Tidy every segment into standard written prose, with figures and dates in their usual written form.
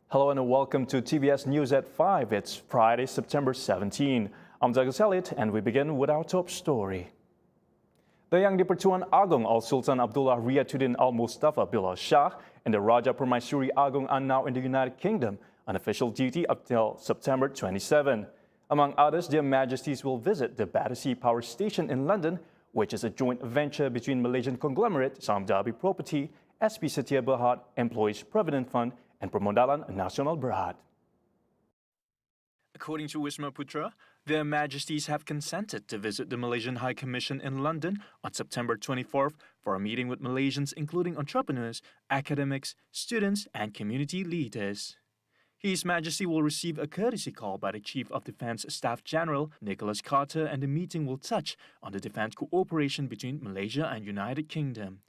Hello and welcome to TVS News at 5. It's Friday, September 17. I'm Douglas Elliott and we begin with our top story. The Yang di-Pertuan Agong Al-Sultan Abdullah Riyatuddin Al-Mustafa Bilal Shah and the Raja Permaisuri Agong are now in the United Kingdom on official duty up till September 27. Among others, their majesties will visit the Battersea Power Station in London, which is a joint venture between Malaysian conglomerate Saham Derby Property, SP Setia Berhad Employees Provident Fund, and Permodalan Nasional Berhad. According to Wisma Putra, their majesties have consented to visit the Malaysian High Commission in London on September 24th for a meeting with Malaysians including entrepreneurs, academics, students and community leaders. His Majesty will receive a courtesy call by the Chief of Defence Staff General, Nicholas Carter, and the meeting will touch on the defence cooperation between Malaysia and United Kingdom.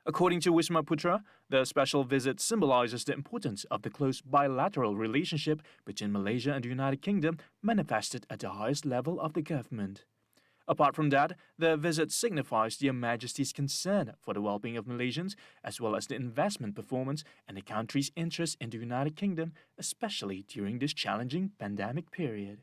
According to Wisma Putra, the special visit symbolizes the importance of the close bilateral relationship between Malaysia and the United Kingdom manifested at the highest level of the government. Apart from that, the visit signifies their Majesty's concern for the well-being of Malaysians, as well as the investment performance and the country's interest in the United Kingdom, especially during this challenging pandemic period.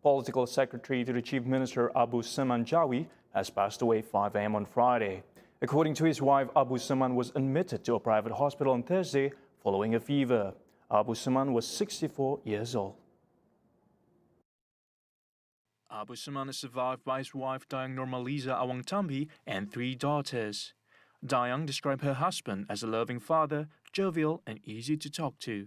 Political Secretary to the Chief Minister Abu Seman Jawi has passed away 5 a.m. on Friday. According to his wife, Abu Seman was admitted to a private hospital on Thursday following a fever. Abu Seman was 64 years old. Abu Seman is survived by his wife Dayang Normaliza Awang Tambi and 3 daughters. Dayang described her husband as a loving father, jovial and easy to talk to.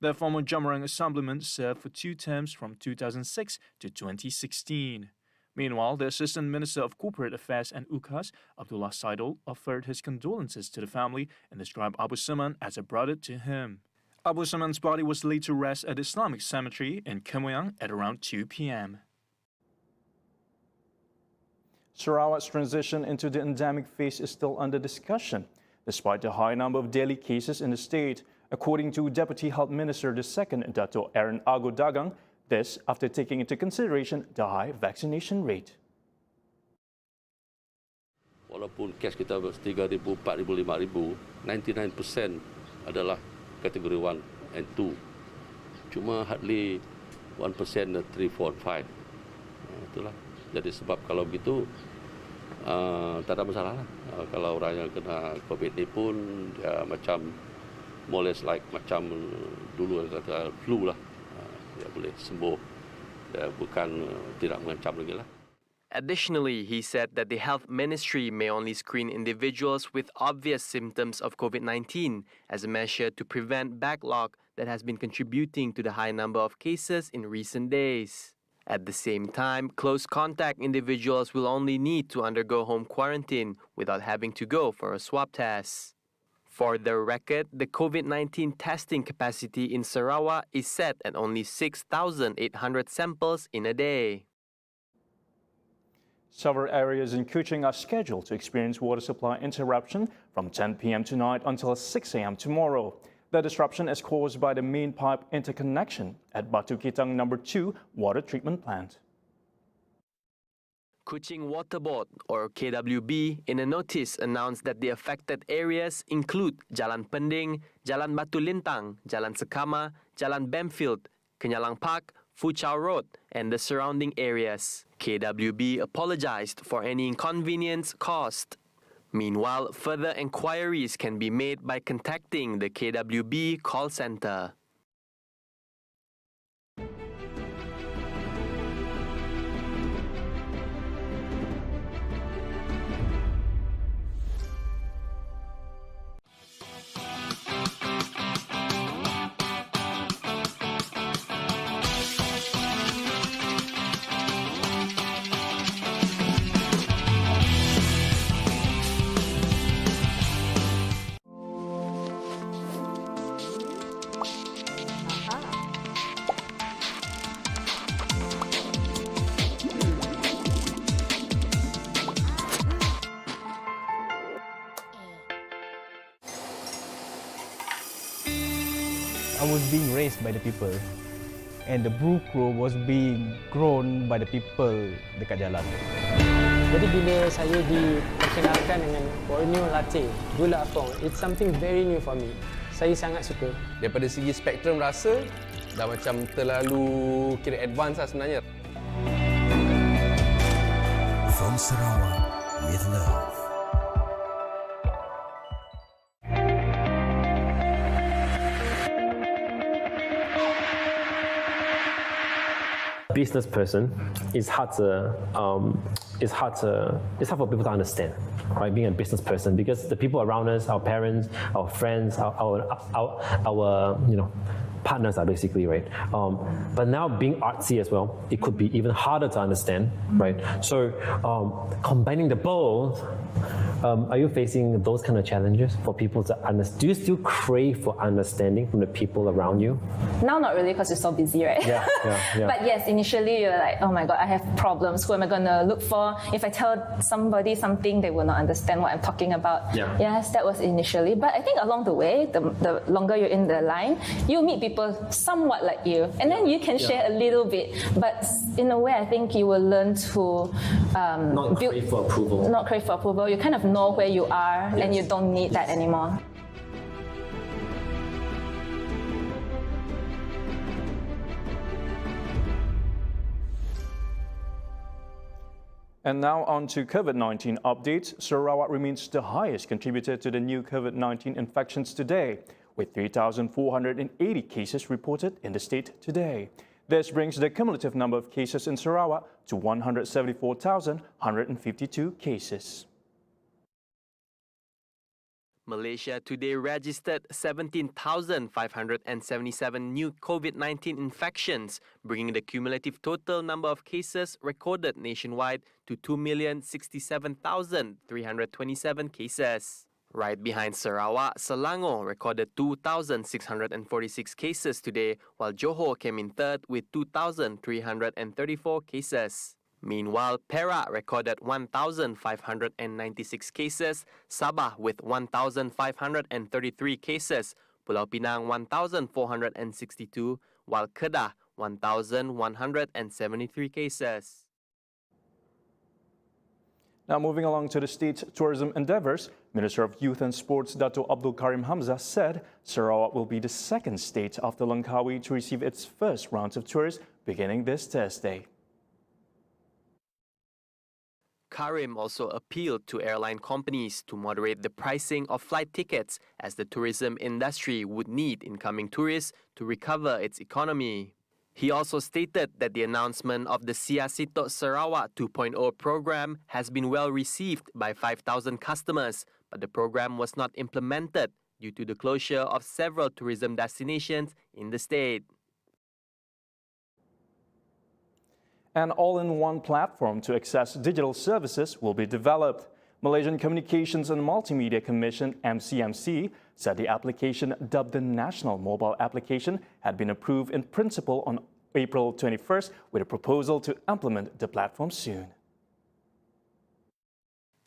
The former Jamrang Assemblyman served for 2 terms from 2006 to 2016. Meanwhile, the Assistant Minister of Corporate Affairs and UKAS, Abdullah Saidul, offered his condolences to the family and described Abu Seman as a brother to him. Abu Seman's body was laid to rest at Islamic Cemetery in Kemuang at around 2 p.m. Sarawak's transition into the endemic phase is still under discussion, despite the high number of daily cases in the state, according to Deputy Health Minister II, Dato' Aaron Ago Dagang. This after taking into consideration the high vaccination rate. Walaupun kes kita 3,000, 4,000, 5,000, 99% adalah kategori 1 and 2. Cuma hardly 1% 3, 4, 5. Itulah. Jadi sebab kalau begitu tak ada masalah lah. Kalau orang yang kena COVID ni pun dia macam more or less like macam dulu kata flu lah. Dia boleh sembuh. Dia bukan tidak mengancam lagi lah. Additionally, he said that the Health Ministry may only screen individuals with obvious symptoms of COVID-19 as a measure to prevent backlog that has been contributing to the high number of cases in recent days. At the same time, close contact individuals will only need to undergo home quarantine without having to go for a swab test. For the record, the COVID-19 testing capacity in Sarawak is set at only 6,800 samples in a day. Several areas in Kuching are scheduled to experience water supply interruption from 10 p.m. tonight until 6 a.m. tomorrow. The disruption is caused by the main pipe interconnection at Batu Kitang No. 2 water treatment plant. Kuching Water Board, or KWB, in a notice announced that the affected areas include Jalan Pending, Jalan Batu Lintang, Jalan Sekama, Jalan Bamfield, Kenyalang Park, Fuchau Road, and the surrounding areas. KWB apologized for any inconvenience caused. Meanwhile, further inquiries can be made by contacting the KWB call center. I was being raised by the people. and the brew crew was being grown by the people dekat jalan. Jadi bila saya diperkenalkan dengan Borneo Latte, gula apong, it's something very new for me. Saya sangat suka. Daripada segi spektrum rasa, dah macam terlalu kira advance lah sebenarnya. From Sarawak with love. Business person is hard for people to understand, right? Being a business person, because the people around us, our parents, our friends, our partners are basically, right? But now being artsy as well, it could be even harder to understand, right? So combining the both, are you facing those kind of challenges for people to understand? Do you still crave for understanding from the people around you? Now not really, because you're so busy, right? Yeah. But yes, initially you're like, oh my God, I have problems. Who am I going to look for? If I tell somebody something, they will not understand what I'm talking about. Yeah. Yes, that was initially. But I think along the way, the longer you're in the line, you meet people somewhat like you. And then you can share a little bit. But in a way, I think you will learn to... Not crave for approval. Not crave for approval. You kind of know where you are, and you don't need that anymore. And now on to COVID-19 updates. Sarawak remains the highest contributor to the new COVID-19 infections today, with 3,480 cases reported in the state today. This brings the cumulative number of cases in Sarawak to 174,152 cases. Malaysia today registered 17,577 new COVID-19 infections, bringing the cumulative total number of cases recorded nationwide to 2,067,327 cases. Right behind Sarawak, Selangor recorded 2,646 cases today, while Johor came in third with 2,334 cases. Meanwhile, Perak recorded 1,596 cases, Sabah with 1,533 cases, Pulau Pinang 1,462, while Kedah 1,173 cases. Now moving along to the state's tourism endeavors, Minister of Youth and Sports Dato Abdul Karim Hamzah said Sarawak will be the second state after Langkawi to receive its first round of tourists beginning this Thursday. Karim also appealed to airline companies to moderate the pricing of flight tickets, as the tourism industry would need incoming tourists to recover its economy. He also stated that the announcement of the Siasito Sarawak 2.0 program has been well received by 5,000 customers, but the program was not implemented due to the closure of several tourism destinations in the state. An all-in-one platform to access digital services will be developed. Malaysian Communications and Multimedia Commission (MCMC) said the application, dubbed the National Mobile Application, had been approved in principle on April 21st, with a proposal to implement the platform soon.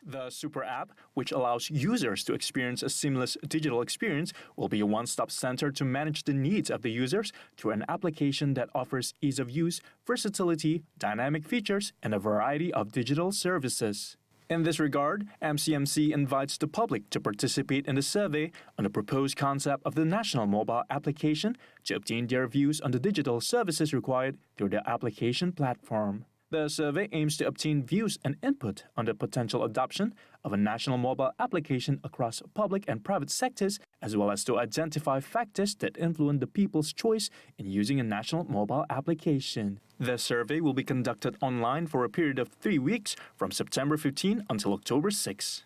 The Super App, which allows users to experience a seamless digital experience, will be a one-stop center to manage the needs of the users through an application that offers ease of use, versatility, dynamic features, and a variety of digital services. In this regard, MCMC invites the public to participate in the survey on the proposed concept of the National Mobile Application to obtain their views on the digital services required through the application platform. The survey aims to obtain views and input on the potential adoption of a national mobile application across public and private sectors, as well as to identify factors that influence the people's choice in using a national mobile application. The survey will be conducted online for a period of 3 weeks from September 15 until October 6.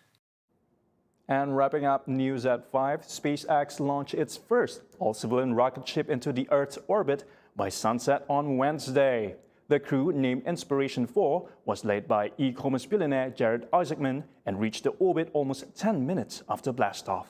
And wrapping up news at 5, SpaceX launched its first all-civilian rocket ship into the Earth's orbit by sunset on Wednesday. The crew, named Inspiration 4, was led by e-commerce billionaire Jared Isaacman and reached the orbit almost 10 minutes after blastoff.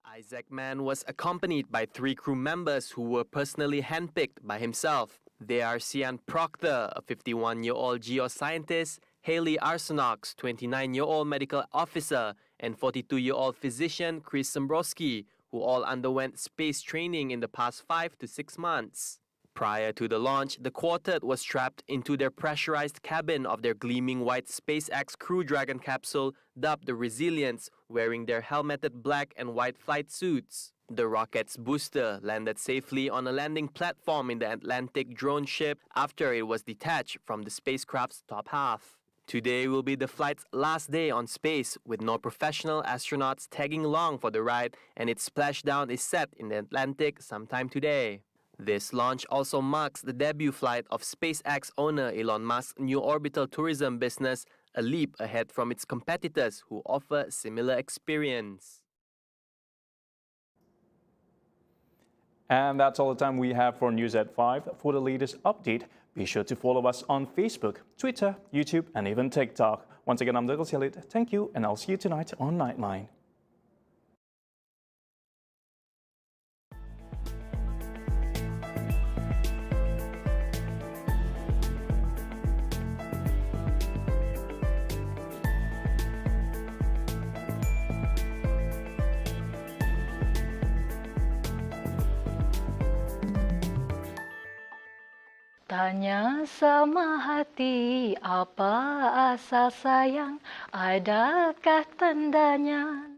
Isaacman was accompanied by 3 crew members who were personally handpicked by himself. They are Sian Proctor, a 51-year-old geoscientist, Haley Arsenax, 29-year-old medical officer, and 42-year-old physician Chris Sombrowski, who all underwent space training in the past 5 to 6 months. Prior to the launch, the quartet was strapped into their pressurized cabin of their gleaming white SpaceX Crew Dragon capsule, dubbed the Resilience, wearing their helmeted black and white flight suits. The rocket's booster landed safely on a landing platform in the Atlantic drone ship after it was detached from the spacecraft's top half. Today will be the flight's last day on space, with no professional astronauts tagging along for the ride, and its splashdown is set in the Atlantic sometime today. This launch also marks the debut flight of SpaceX owner Elon Musk's new orbital tourism business, a leap ahead from its competitors who offer similar experience. And that's all the time we have for News at 5. For the latest update, be sure to follow us on Facebook, Twitter, YouTube, and even TikTok. Once again, I'm Douglas Elliott. Thank you, and I'll see you tonight on Nightline. Tanya sama hati, apa asal sayang, adakah tandanya?